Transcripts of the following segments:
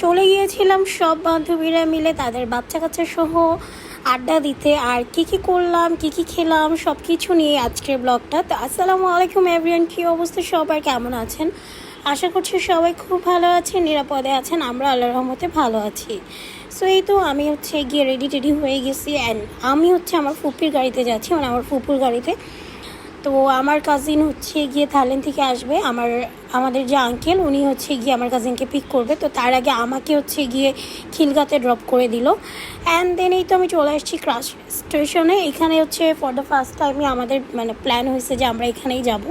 চলে গিয়েছিলাম সব বান্ধবীরা মিলে তাদের বাচ্চা কাচ্চা সহ আড্ডা দিতে। আর কি কি করলাম, কি কি খেলাম, সব কিছু নিয়ে আজকের ব্লগটা। তো আসসালামু আলাইকুম এভরিওয়ান, কী অবস্থা সবাই, কেমন আছেন? আশা করছি সবাই খুব ভালো আছেন, নিরাপদে আছেন। আমরা আল্লাহর রহমতে ভালো আছি। সো এই তো আমি গিয়ে রেডি হয়ে গেছি অ্যান্ড আমি আমার ফুপির গাড়িতে যাচ্ছি, মানে আমার ফুপুর গাড়িতে। তো আমার কাজিন গিয়ে থাইল্যান্ড থেকে আসবে, আমাদের যে আঙ্কেল উনি গিয়ে আমার কাজিনকে পিক করবে। তো তার আগে আমাকে গিয়ে খিলগাতে ড্রপ করে দিল। অ্যান্ড দেন এই তো আমি চলে আসছি ক্রাশ স্টেশনে। এখানে ফর দ্য ফার্স্ট টাইমই আমাদের প্ল্যান হয়েছে যে আমরা এখানেই যাব।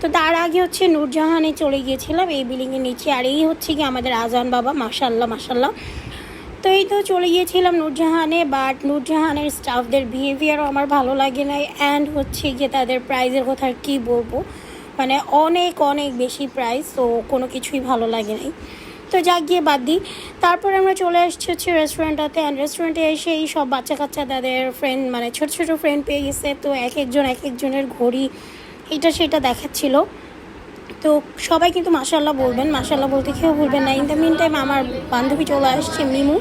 তো তার আগে নূরজাহানে চলে গিয়েছিলাম, এই বিল্ডিংয়ের নিচে। আর এই গিয়ে আমাদের আজান বাবা, মাশাল্লাহ। তো এই তো চলে গিয়েছিলাম নূরজাহানে, বাট নূরজাহানের স্টাফদের বিহেভিয়ারও আমার ভালো লাগে নাই। অ্যান্ড গিয়ে তাদের প্রাইজের কথা আর কী বলবো, মানে অনেক বেশি প্রাইস, তো কোনো কিছুই ভালো লাগে নাই। তো যাক গিয়ে বাদ দিই। তারপর আমরা চলে আসছি রেস্টুরেন্টটাতে। অ্যান্ড রেস্টুরেন্টে এসে এই সব বাচ্চা কাচ্চা তাদের ফ্রেন্ড, মানে ছোটো ফ্রেন্ড পেয়ে গেছে। তো এক একজনের ঘড়ি এটা সেটা দেখাচ্ছিল। তো সবাই কিন্তু মাশাল্লাহ বলবেন, মাশাল্লাহ বলতে কেউ ভুলবেন না। ইন দ্য মিন টাইম আমার বান্ধবী চলে আসছে, মিমু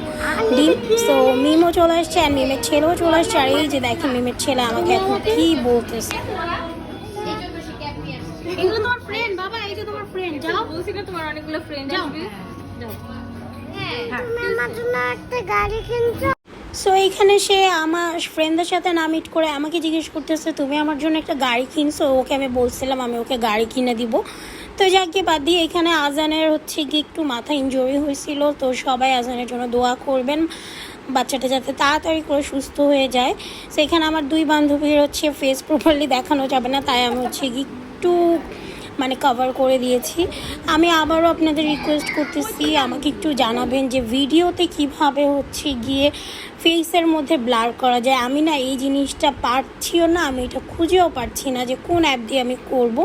ডিম। সো মিমও চলে আসছে অ্যান্ড মিমের ছেলেও চলে আসছে। আর এই যে দেখেন মিমের ছেলে আমাকে এখন কি বলতেছে, এগুলো তোমার ফ্রেন্ড বাবা, এই যে তোমার ফ্রেন্ড, যাও বলছি না তোমার অনেকগুলো ফ্রেন্ড আসবে, যাও। তুমি আমার জন্য একটা গাড়ি কিনছো। সো এইখানে সে আমার ফ্রেন্ডদের সাথে না মিট করে আমাকে জিজ্ঞেস করতেছে তুমি আমার জন্য একটা গাড়ি কিনছো। ওকে আমি বলছিলাম আমি ওকে গাড়ি কিনে দিব। তো যাকে বাদ দিয়ে এখানে আজানের গিয়ে একটু মাথা ইনজুরি হয়েছিল। তো সবাই আজানের জন্য দোয়া করবেন, বাচ্চাটা যাতে তাড়াতাড়ি করে সুস্থ হয়ে যায়। সেখানে আমার দুই বান্ধবীর ফেস প্রপারলি দেখানো যাবে না, তাই আমি গিয়ে একটু কভার করে দিয়েছি। আমি আবারও আপনাদের রিকোয়েস্ট করতেছি, আমাকে একটু জানাবেন যে ভিডিওতে কিভাবে গিয়ে ফেসের মধ্যে ব্লার করা যায়। আমি না এই জিনিসটা পারছিও না, আমি এটা খুঁজেও পারছি না যে কোন অ্যাপ দিয়ে আমি করব।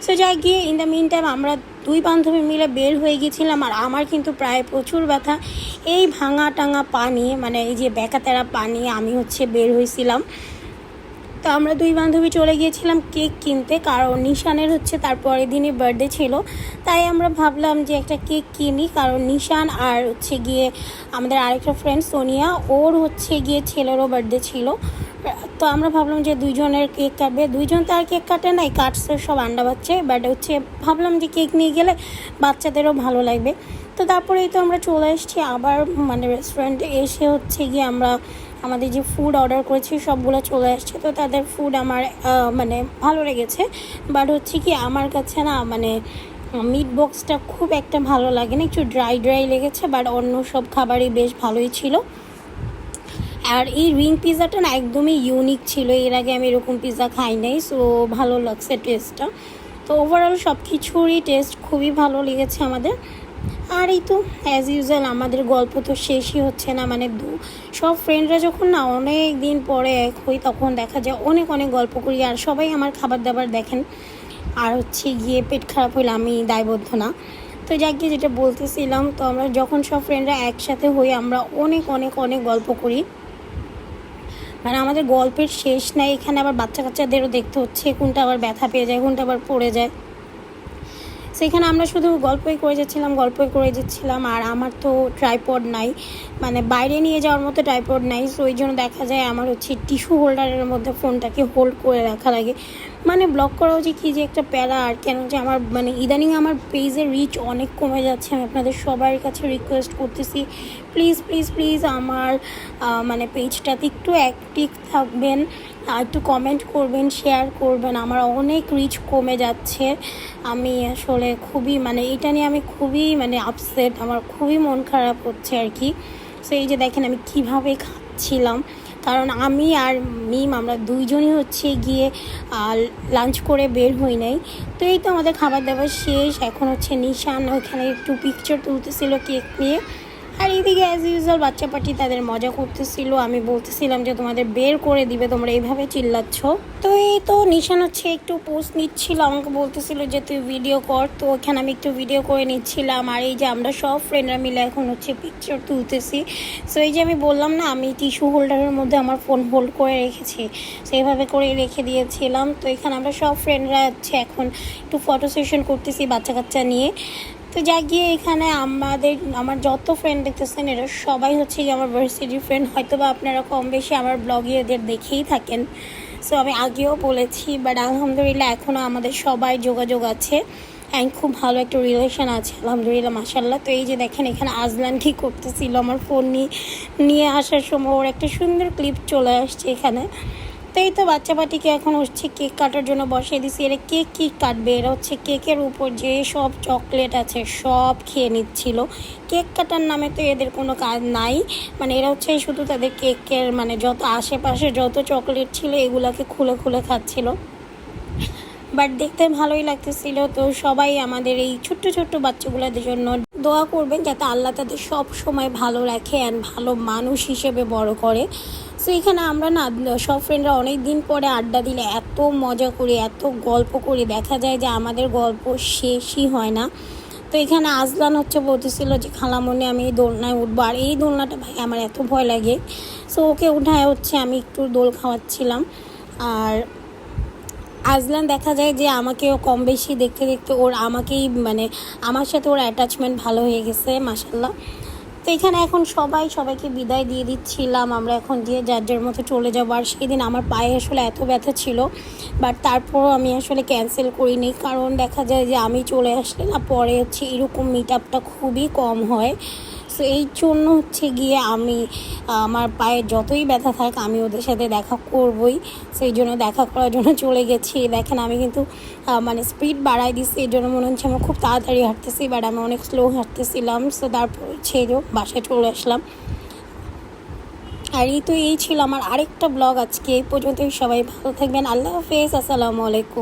সো যাই গিয়ে ইন দ্য মিন টাইম আমরা দুই বান্ধবী মিলে বের হয়ে গেছিলাম। আর আমার কিন্তু প্রায় প্রচুর ব্যথা এই ভাঙা টাঙা পা নিয়ে, মানে এই যে ব্যাকাতেরা পা নিয়ে আমি বের হয়েছিলাম। তো আমরা দুই বান্ধবী চলে গিয়েছিলাম কেক কিনতে, কারণ নিশানের তার পরের দিনই বার্থডে ছিল। তাই আমরা ভাবলাম যে একটা কেক কিনি, কারণ নিশান আর গিয়ে আমাদের আরেকটা ফ্রেন্ড সোনিয়া, ওর গিয়ে ছেলেরও বার্থডে ছিল। তো আমরা ভাবলাম যে দুইজনের কেক কাটবে। দুইজন তো আর কেক কাটে নাই, কাটছে সব আন্ডা বাচ্চা। বাট ভাবলাম যে কেক নিয়ে গেলে বাচ্চাদেরও ভালো লাগবে। তো তারপরেই তো আমরা চলে এসেছি আবার রেস্টুরেন্টে। এসে গিয়ে আমরা আমাদের যে ফুড অর্ডার করেছি সবগুলো চলে আসছে। তো তাদের ফুড আমার ভালো লেগেছে। বাট কি আমার কাছে না মিট বক্সটা খুব একটা ভালো লাগে না, একটু ড্রাই লেগেছে। বাট অন্য সব খাবারই বেশ ভালোই ছিল। আর এই রিং পিৎজাটা না একদমই ইউনিক ছিল, এর আগে আমি এরকম পিৎজা খাই নাই। সো ভালো লাগছে টেস্টটা। তো ওভারঅল সব কিছুরই টেস্ট খুবই ভালো লেগেছে আমাদের। আর এই তো অ্যাজ ইউজুয়াল আমাদের গল্প তো শেষই হচ্ছে না, সব ফ্রেন্ডরা যখন না অনেক দিন পরে এক হই তখন দেখা যায় অনেক গল্প করি। আর সবাই আমার খাবার দাবার দেখেন। আর গিয়ে পেট খারাপ হইলে আমি দায়বদ্ধ না। তো যাক গিয়ে যেটা বলতেছিলাম, তো আমরা যখন সব ফ্রেন্ডরা একসাথে হই আমরা অনেক গল্প করি, আমাদের গল্পের শেষ নাই। এখানে আবার বাচ্চা কাচ্চাদেরও দেখতে হচ্ছে, কোনটা আবার ব্যথা পেয়ে যায়, কোনটা আবার পড়ে যায়। সেখানে আমরা শুধু গল্পই করে যাচ্ছিলাম। আর আমার তো ট্রাইপড নাই, বাইরে নিয়ে যাওয়ার মতো ট্রাইপড নাই। সো ওই জন্য দেখা যায় আমার টিস্যু হোল্ডারের মধ্যে ফোনটাকে হোল্ড করে রাখা লাগে। ব্লগ করাও যে কী যে একটা প্যারা। আর কেন যে আমার ইদানিং আমার পেজের রিচ অনেক কমে যাচ্ছে। আমি আপনাদের সবার কাছে রিকোয়েস্ট করতেছি, প্লিজ আমার পেজটাতে একটু অ্যাক্টিভ থাকবেন, একটু কমেন্ট করবেন, শেয়ার করবেন। আমার অনেক রিচ কমে যাচ্ছে। আমি আসলে খুবই এটা নিয়ে আমি খুবই আপসেট, আমার খুবই মন খারাপ হচ্ছে আর কি। সো এই যে দেখেন আমি কিভাবে খাচ্ছিলাম, কারণ আমি আর মিম আমরা দুইজনই গিয়ে লাঞ্চ করে বের হই নাই। তো এই তো আমাদের খাবার দাবার শেষ। এখন নিশান ওইখানে একটু পিকচার তুলতেছিল কেক নিয়ে। আর এইদিকে অ্যাজ ইউজুয়াল বাচ্চা পার্টি তাদের মজা করতেছিল। আমি বলতেছিলাম যে তোমাদের বের করে দিবে, তোমরা এইভাবে চিল্লাচ্ছ। তো এই তো নিশান একটু পোস্ট নিচ্ছিল, আমাকে বলতেছিল যে তুই ভিডিও কর। তো ওখানে আমি একটু ভিডিও করে নিচ্ছিলাম। আর এই যে আমরা সব ফ্রেন্ডরা মিলে এখন পিকচার তুলতেছি। সো এই যে আমি বললাম না আমি টিস্যু হোল্ডারের মধ্যে আমার ফোন হোল্ড করে রেখেছি, সেইভাবে করে রেখে দিয়েছিলাম। তো এখানে আমরা সব ফ্রেন্ডরা এখন একটু ফটো সেশন করতেছি বাচ্চা কাচ্চা নিয়ে। তো যা গিয়ে এখানে আমার যত ফ্রেন্ড দেখতেছেন এরা সবাই হচ্ছে গিয়ে আমার ভার্সিটির ফ্রেন্ড। হয়তো বা আপনারা কম বেশি আমার ব্লগে এদের দেখেই থাকেন। সো আমি আগেও বলেছি, বাট আলহামদুলিল্লাহ এখনও আমাদের সবাই যোগাযোগ আছে অ্যান্ড খুব ভালো একটা রিলেশন আছে আলহামদুলিল্লাহ মাশাআল্লাহ। তো এই যে দেখেন এখানে আজলান কী করতেছিল, আমার ফোন নিয়ে আসার সময় ওর একটা সুন্দর ক্লিপ চলে আসছে এখানে। তো এই তো বাচ্চা পাটিকে এখন হচ্ছে কেক কাটার জন্য বসিয়ে দিছি। এরা কেক কী কাটবে, এরা হচ্ছে কেকের উপর যে সব চকলেট আছে সব খেয়ে নিচ্ছিল। কেক কাটার নামে তো এদের কোনো কাজ নাই, মানে এরা হচ্ছে শুধু তাদের কেকের মানে যত আশেপাশে যত চকলেট ছিল এগুলাকে খুলে খুলে খাচ্ছিল। বাট দেখতে ভালোই লাগতেছিল। তো সবাই আমাদের এই ছোট্ট ছোট্ট বাচ্চাগুলোদের জন্য দোয়া করবেন যাতে আল্লাহ তাদের সব সময় ভালো রাখে অ্যান্ড ভালো মানুষ হিসেবে বড় করে। সো এখানে আমরা না সব ফ্রেন্ডরা অনেক দিন পরে আড্ডা দিলে এত মজা করি, এত গল্প করি, দেখা যায় যে আমাদের গল্প শেষই হয় না। তো এখানে আজলান হচ্ছে বলতেছিল যে খালামণি আমি এই দোলনায় উঠবো, আর এই দোলনাটা ভাই আমার এত ভয় লাগে। সো ওকে উঠায় হচ্ছে আমি একটু দোল খাওয়াচ্ছিলাম। আর আজলান দেখা যায় যে আমাকেও কম বেশি দেখতে দেখতে ওর আমাকেই মানে আমার সাথে ওর অ্যাটাচমেন্ট ভালো হয়ে গেছে মাশাআল্লাহ। তো এখানে এখন সবাইকে বিদায় দিয়ে দিচ্ছিলাম, আমরা এখন দিয়ে যার যার মতো চলে যাবো। আর সেদিন আমার পায়ে আসলে এত ব্যথা ছিল, বাট তারপরও আমি আসলে ক্যান্সেল করিনি, কারণ দেখা যায় যে আমি চলে আসলে না পরে হচ্ছে এরকম মিট আপটা খুবই কম হয়। সো এই জন্য হচ্ছে গিয়ে আমি আমার পায়ে যতই ব্যথা থাক আমি ওদের সাথে দেখা করবই। সেই জন্য দেখা করার জন্য চলে গেছি। দেখেন আমি কিন্তু মানে স্পিড বাড়াই দিচ্ছি, এই জন্য মনে হচ্ছে আমার খুব তাড়াতাড়ি হাঁটতেছি, বাট আমি অনেক স্লো হাঁটতেছিলাম। সো তারপর ছেড়েও বাসায় চলে আসলাম। আর এই ছিল আমার আরেকটা ব্লগ আজকে এই পর্যন্তই। সবাই ভালো থাকবেন, আল্লাহ হাফেজ, আসসালামু আলাইকুম।